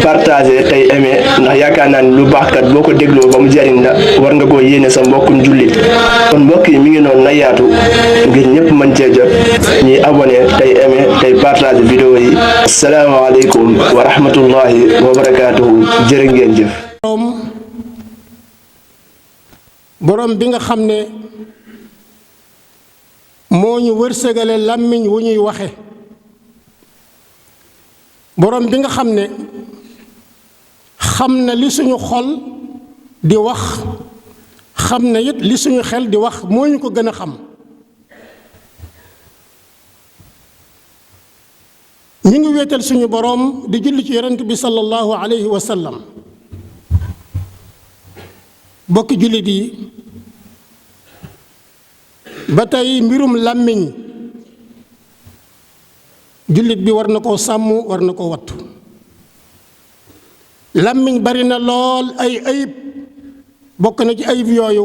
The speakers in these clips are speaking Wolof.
partager tey aimer ndax yaakaar naa ni lu baax kat boo ko dégloo ba mu jariñ la war nga koo yéene sa mbokkum jullit kon mbokk yi mi ngi noonu na yaatu ngir ñëpp mën cee jot ñuy abonné tey aimer tey partager vidéo yi. asalaamaaleykum wa rahmatullahi wa barakaatuhu jërë ngeen jëf. borom bi nga xam ne moo ñu wërsëgale làmmiñ wu ñuy waxe borom bi nga xam ne xam na li suñu xol di wax xam na it li suñu xel di wax moo ñu ko gën a xam ñi ngi wéetal suñu borom di julli ci yonent bi sallallahu alayhi wa sallam bokki jullit yi ba tey mbirum làmmiñ jullit bi war na koo sàmm war na koo wattu làmmiñ bari na lool ay ayib bokk na ci ayib yooyu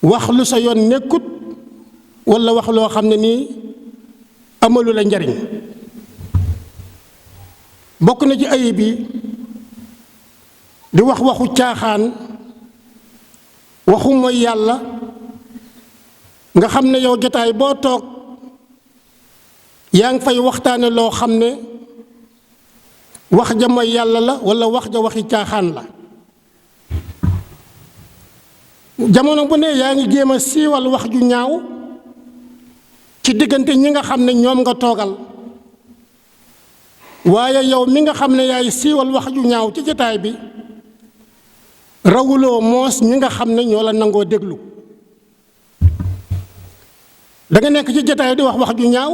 wax lu sa yoon nekkut walla wax loo xam ne nii amalu la njariñ bokk na ci ayib yi di wax waxu caaxaan waxu mooy yàlla nga xam ne yow jotaay boo toog yaa ngi fay waxtaane loo xam ne wax ja mooy yàlla la walla wax ja waxi caaxaan la jamono bu ne yaa ngi jéem a siiwal wax ju ñaaw ci diggante ñi nga xam ne ñoom nga toogal waaye yow mi nga xam ne yaay siiwal wax ju ñaaw ci jotaay bi rawuloo moos ñi nga xam ne ñoo la nangoo déglu da nga nekk ci jotaay di wax wax ju ñaaw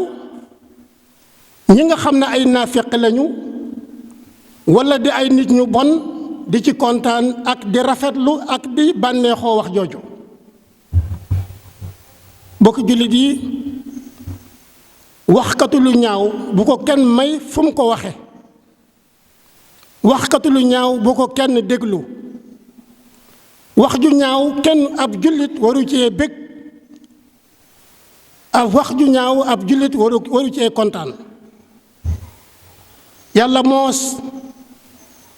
ñi nga xam ne ay naafeq lañu walla di ay nit ñu bon di ci kontaan ak di rafetlu ak di bànneexoo wax jooju bokk jullit yi waxkatu lu ñaaw bu ko kenn may fu mu ko waxe waxkatu lu ñaaw bu ko kenn déglu wax ju ñaaw kenn ab jullit waru cee bég ab wax ju ñaaw ab jullit waru cee kontaan yàlla moos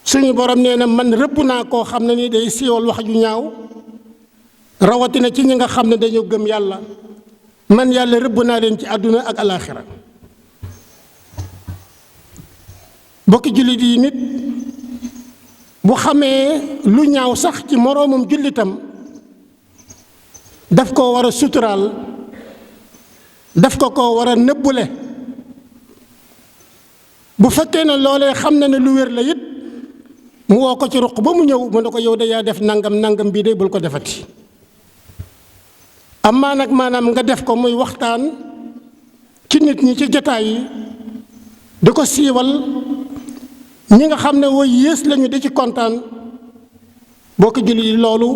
suñu borom nee na man rëbb naa koo xam ne ni day siiwal wax ju ñaaw rawatina ci ñi nga xam ne dañoo gëm yàlla man yàlla rëbb naa leen ci àdduna ak alaaxira bokki jullit yi nit bu xamee lu ñaaw sax ci moroomam jullitam daf ko war a suturaal daf ko war a nëbbule bu fekkee ne loolee xam na ne lu wér la it mu woo ko ci ruq ba mu ñëw mu ne ko yow de yaa def nangam nangam bii de bul ko defati amaa nag maanaam nga def ko muy waxtaan ci nit ñi ci jotaay yi di ko siiwal ñi nga xam ne way yées lañu di ci kontaan bokk jullit yi loolu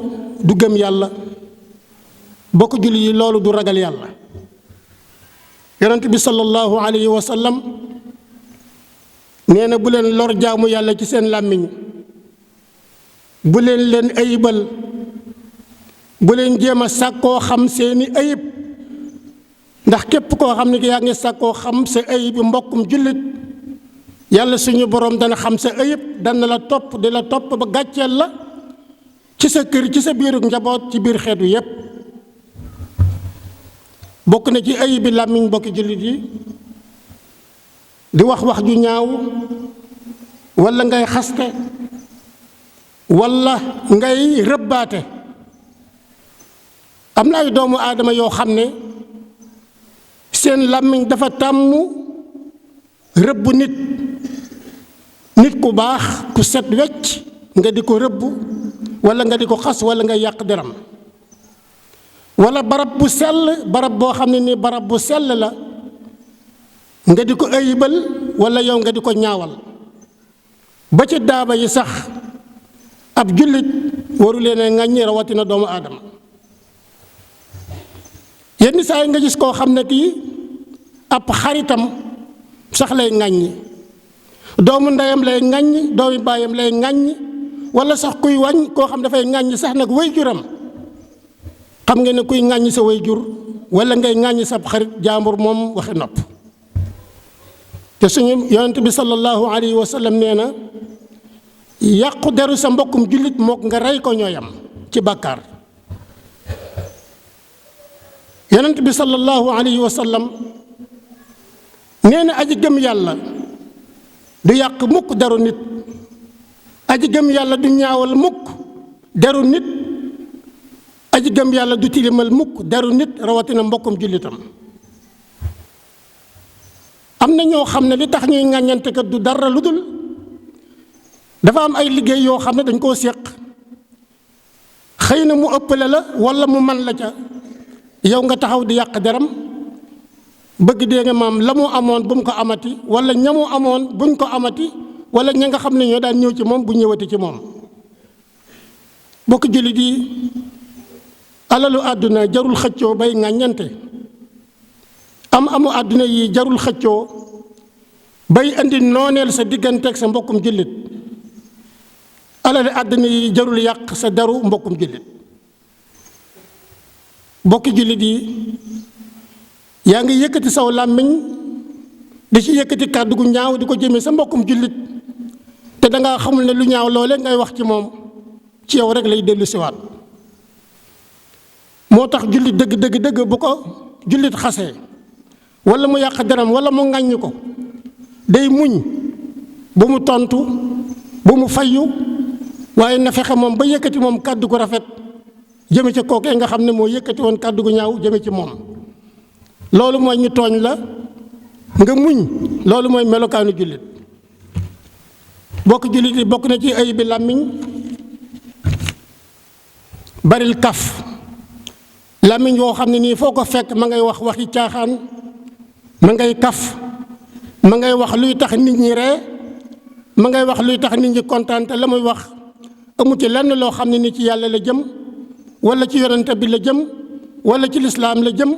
du gëm yàlla bokk jullit yi loolu du ragal yàlla yonent bi sallallahu alayhi wa sallam nee na bu leen lor jaamu yàlla ci seen làmmiñ bu leen ayibal bu leen jéem a sàkkoo xam seeni ayib ndax képp koo xam ne yaa ngi sàkkoo xam sa ayib mbokkum jullit yàlla suñu borom dana xam sa ayib dana la topp di la topp ba gàcceel la ci sa kër ci sa biiru njaboot ci biir xeetu yépp bokk na ci ayibi làmmiñ bokki jullit yi di wax wax ju ñaaw walla ngay xaste walla ngay rëbbaate am na ay doomu aadama yoo xam ne seen làmmiñ dafa tàmm rëbb nit ku baax ku set wecc nga di ko rëbb walla nga di ko xas walla nga yàq deram walla barab bu sell barab boo xam ne ni barab bu sell la nga di ko ayibal walla yow nga di ko ñaawal ba ci daaba yi sax ab jullit waru leen a ŋàññi rawatina doomu aadama yenn saa yi nga gis koo xam ne kii ab xaritam sax lay ŋàññi doomu ndeyam lay ŋàññi doomi baayam lay ŋàññi walla sax kuy wañ koo xam dafay ŋàññi sax nag waajuram xam nga ne kuy ŋàññi sa waajur walla ngay ŋàññi sa xarit jaambur moom waxi nopp te suñu yonent bi sallallahu alayhi wa sallam nee na yàqu deru sa mbokkum jullit mook nga rey ko ñooyam ci bàkkaar. yonent bi sallallahu alayhi wa sallam nee na aji gëm yàlla du yàq mukk deru nit, aji gëm yàlla du ñaawal mukk deru nit, aji gëm yàlla du tilimal mukk deru nit rawatina mbokkum jullitam. am na ñoo xam ne li tax ñuy ŋàññante kat du dara lu dul dafa am ay liggéey yoo xam ne dañ koo séq, xëy na mu ëppale la walla mu man la ca, yow nga taxaw di yàq deram bëgg dee nga maam la mu amoon bu mu ko amati, walla ñamu amoon buñ ko amati, walla ña nga xam ne ñoo daan ñëw ci moom bu ñëwati ci moom. bokk jullit yi, alalu àdduna jarul xëccoo bay ŋàññante, amu àdduna yi jarul xëccoo bay indi nooneel sa digganteeg sa mbokkum jullit. alali àdduna yi jarul yàq sa deru mbokkum jullit. bokki jullit yi, yaa ngi yëkkati saw làmmiñ di ci yëkkati kàddu gu ñaaw di ko jëmee sa mbokkum jullit, te dangaa xamul ne lu ñaaw loole ngay wax ci moom ci yow rek lay dellu siwaat. moo tax jullit dëgg bu ko jullit xasee walla mu yàq deram walla mu ŋàññ ko, day muñ, bu mu tontu, bu mu fayyu, waaye na fexe moom ba yëkkati moom kàddu gu rafet jëme ci kookee nga xam ne moo yëkkati woon kàddu gu ñaaw jëme ci moom. loolu mooy ñu tooñ la nga muñ, loolu mooy melokaanu jullit. bokk jullit yi, bokk na ci ay bi làmmiñ baril kaf. làmmiñ woo xam ne nii foo ko fekk ma ngay wax waxi caaxaan, ma ngay kaf, ma ngay wax luy tax nit ñi ree, ma ngay wax luy tax nit ñi kontaan, te la muy wax amu ci lenn loo xam ne ni ci yàlla la jëm, walla ci yonente bi la jëm, walla ci lislaam la jëm,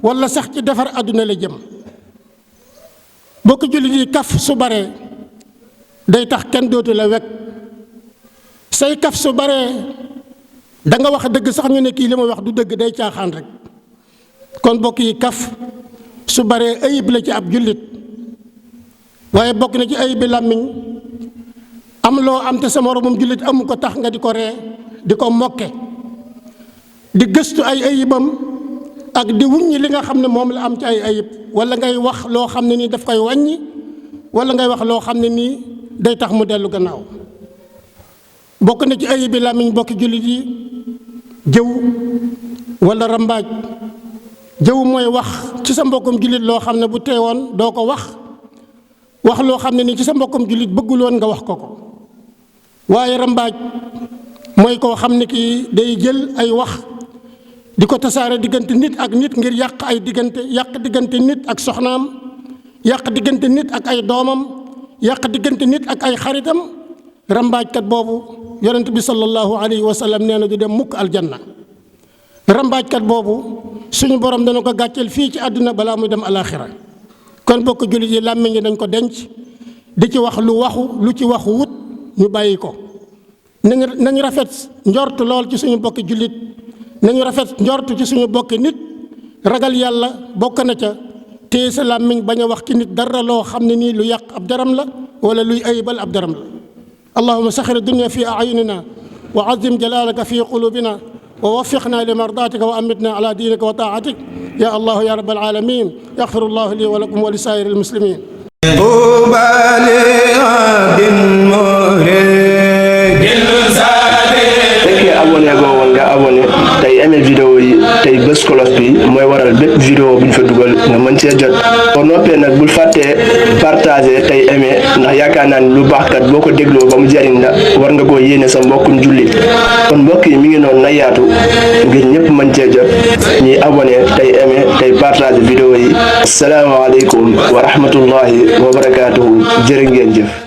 walla sax ci defar àdduna la jëm. bokk jullit yi, kaf su baree day tax kenn dootu la wekk. say kaf su baree da nga wax dëgg sax ñu ne kii li ma wax du dëgg, day caaxaan rek. kon bokk yi, kaf su baree ayib la ci ab jullit. waaye bokk na ci ayib bi làmmiñ am loo am te sa moromum jullit amu ko tax nga di ko ree, di ko mokke, di gëstu ay ayibam ak di wuññi li nga xam ne moom la am ci ay ayib, walla ngay wax loo xam ne nii daf koy wàññi, walla ngay wax loo xam ne nii day tax mu dellu gannaaw. bokk na ci ayib bi làmmiñ bokki jullit yi jëw walla rambaaj. jëw mooy wax ci sa mbokkum jullit loo xam ne bu teewoon doo ko wax loo xam ne nii ci sa mbokkum jullit bëggul woon nga wax ko. waaye rambaaj mooy koo xam ne kii day jël ay wax di ko tasaare diggante nit ak nit ngir yàq ay diggante, yàq diggante nit ak soxnaam, yàq diggante nit ak ay doomam, yàq diggante nit ak ay xaritam. rambaajkat boobu yonent bi sallallahu alayhi wa sallam nee na du dem mukk aljanna. rambaajkat boobu suñu borom dana ko gàcceel fii ci àdduna balaa muy dem alaaxira. kon bokk jullit yi, làmmiñ yi dañ ko denc di ci wax lu ci waxu wut ñu bàyyi ko. nañu rafet njort lool ci suñu bokki jullit, nañu rafet njort ci suñu bokki nit. ragal yàlla bokk na ca téye sa làmmiñ bañ a wax ci nit dara loo xam ne nii lu yàq ab daram la wala luy ayibal ab daram la. allahumma saxir dunya fi ayunina wa azim jalalaka fi qulubina wa waffiqna li mardatika wa amitna ala dinika wa taatik ya allah ya rabbal alamin. yaxfiru llahu li wa lakum wa li saa'iri almuslimin. fekkee abonné goo woon nga abonné tey aimé vidéo yi tey bës cloche bi mooy waral bépp vidéo bu ñu fa dugal nga mën cee jot. boo noppee nag bul fàttee partagé tey aimé, ndax yaakaar naa ni lu baax kat boo ko dégloo ba mu jariñ la war nga koo yéene sa mbokkum jullit. kon mbokk yi mi ngi noonu na yaatu ngir ñëpp mën cee jot, ñuy abonné tey aimé tey partagé vidéo yi. asalaamaaleykum wa rahmatullahi wa barakaatuhu. jërë ngeen jëf.